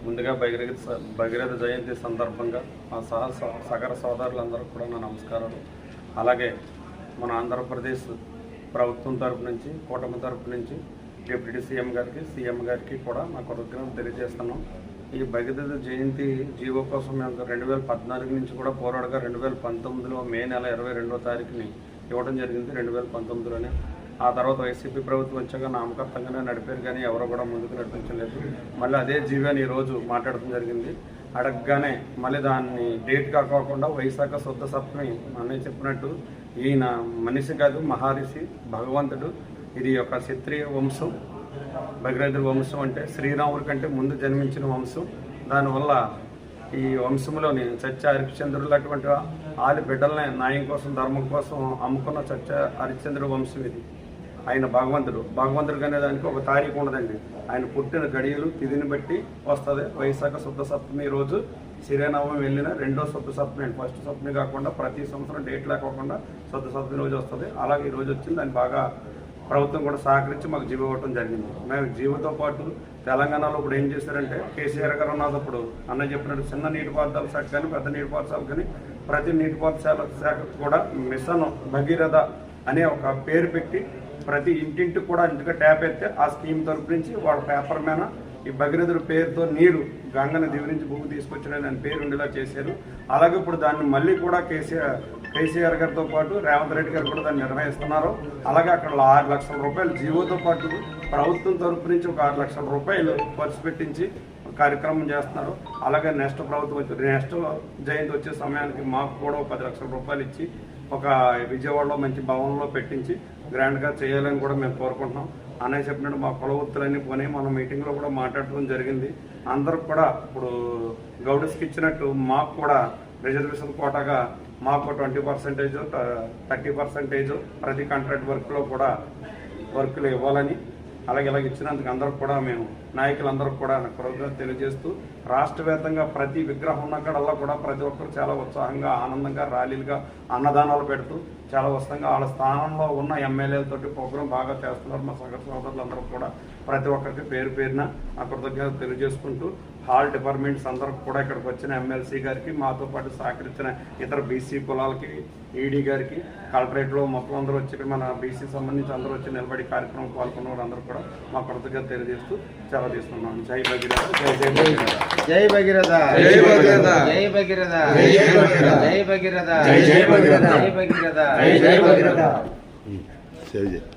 ముందుగా భగీరథ జయంతి సందర్భంగా మా సగర సోదరులందరూ కూడా నా నమస్కారాలు. అలాగే మన ఆంధ్రప్రదేశ్ ప్రభుత్వం తరపు నుంచి, కూటమి తరపు నుంచి డిప్యూటీ సీఎం గారికి కూడా మా కృతజ్ఞతలు తెలియజేస్తున్నాం. ఈ భగీరథ జయంతి జీవో కోసం మేము 2014 నుంచి కూడా పోరాడగా 2019లో మే నెల 22వ తారీఖుని ఇవ్వడం జరిగింది. 2019లోనే ఆ తర్వాత వైసీపీ ప్రభుత్వం వచ్చాక నామకర్తంగానే నడిపారు, కానీ ఎవరో కూడా ముందుకు నడిపించలేదు. మళ్ళీ అదే జీవాన్ని ఈరోజు మాట్లాడటం జరిగింది. అడగగానే మళ్ళీ దాన్ని డేట్ కాకోకుండా వైశాఖ శుద్ధ సప్తమి అన్నయ్య చెప్పినట్టు ఈయన మనిషి కాదు, మహర్షి, భగవంతుడు. ఇది ఒక క్షత్రియ వంశం. భగీరథుడి వంశం అంటే శ్రీరాముడి కంటే ముందు జన్మించిన వంశం. దానివల్ల ఈ వంశంలోని సత్య హరిశ్చంద్రులు అటువంటి ఆలి బిడ్డలనే న్యాయం కోసం, ధర్మం కోసం అమ్ముకున్న సత్య హరిశ్చంద్రుడి వంశం ఇది. ఆయన భగవంతుడు అనే దానికి ఒక తారీఖు ఉండదండి. ఆయన పుట్టిన గడియలు తిథిని బట్టి వస్తుంది. వైశాఖ శుద్ధ సప్తమి రోజు శ్రీరామనవమి వెళ్ళిన రెండో శుద్ధ సప్తమి అండి. ఫస్ట్ సప్తమి కాకుండా ప్రతి సంవత్సరం డేట్ లేకోకుండా శుద్ధ సప్తమి రోజు వస్తుంది. అలాగే ఈ రోజు వచ్చింది. దాన్ని బాగా ప్రభుత్వం కూడా సహకరించి మాకు జీవో ఇవ్వడం జరిగింది. మేము జీవోతో పాటు తెలంగాణలో ఇప్పుడు ఏం చేశారంటే, కేసీఆర్ గారు ఉన్నప్పుడు అన్న చెప్పినట్టు చిన్న నీటిపారుదల శాఖ కానీ, పెద్ద నీటిపారుదల కానీ ప్రతి నీటిపారుదల శాఖ కూడా మిషన్ భగీరథ అనే ఒక పేరు పెట్టి ప్రతి ఇంటింటికి కూడా ఇంటికి ట్యాప్ ఎత్తే ఆ స్కీమ్ తరపు నుంచి వాళ్ళ పేపర్ మీద ఈ భగీరథుడి పేరుతో నీరు గంగను దివి నుంచి భూమి తీసుకొచ్చడానికి పేరు ఉండేలా చేశారు. అలాగే ఇప్పుడు దాన్ని మళ్ళీ కూడా కేసీఆర్ గారితో పాటు రేవంత్ రెడ్డి గారు కూడా దాన్ని నిర్వహిస్తున్నారు. అలాగే అక్కడ 6 లక్షల రూపాయలు జీవోతో పాటు ప్రభుత్వం తరపు నుంచి ఒక 6 లక్షల రూపాయలు ఖర్చు పెట్టించి కార్యక్రమం చేస్తున్నారు. అలాగే నెక్స్ట్ జయంతి వచ్చే సమయానికి మాకు కూడా 10 లక్షల రూపాయలు ఇచ్చి ఒక విజయవాడలో మంచి భవనంలో పెట్టించి గ్రాండ్గా చేయాలని కూడా మేము కోరుకుంటున్నాం. అన్నయ్య చెప్పినట్టు మా కులవృత్తులన్నీ పోనీ మనం మీటింగ్లో కూడా మాట్లాడటం జరిగింది. అందరికి కూడా ఇప్పుడు గౌడస్కి ఇచ్చినట్టు మాకు కూడా రిజర్వేషన్ కోటాగా మాకు 20%, 30% ప్రతి కాంట్రాక్ట్ వర్క్లో కూడా వర్కులు ఇవ్వాలని, అలాగే ఇచ్చినందుకు అందరికి కూడా మేము నాయకులందరికీ కూడా కృతజ్ఞత తెలియజేస్తూ, రాష్ట్ర వ్యాప్తంగా ప్రతి విగ్రహం ఉన్న కాడల్లా కూడా ప్రతి ఒక్కరు చాలా ఉత్సాహంగా, ఆనందంగా, ర్యాలీలుగా, అన్నదానాలు పెడుతూ చాలా ఉత్సాహంగా వాళ్ళ స్థానంలో ఉన్న ఎమ్మెల్యేలతోటి ప్రోగ్రాం బాగా చేస్తున్నారు. మా సగటు సోదరులందరూ కూడా ప్రతి ఒక్కరికి పేరు పేరున ఆ కృతజ్ఞత తెలియజేసుకుంటూ, హాల్ డిపార్ట్మెంట్స్ అందరికి కూడా ఇక్కడికి వచ్చిన ఎమ్మెల్సీ గారికి, మాతో పాటు సహకరించిన ఇతర బీసీ కులాలకి, ఈడీ గారికి, కలెక్టరేట్లో మొత్తం అందరూ వచ్చి ఇక్కడ మన బీసీ సంబంధించి అందరూ వచ్చి నిలబడి కార్యక్రమం పాల్గొన్న వాళ్ళందరూ కూడా మా కృతజ్ఞత తెలియజేస్తూ సెలవు తీసుకున్నాం. జై భగీరథ, జై భగీరథ, జై భగీరథ, జై భగీరథ, జై భగీరథ, జై భగీరథ, జై భగీరథ, జై భగీరథ, జై భగీరథ, జై భగీరథ.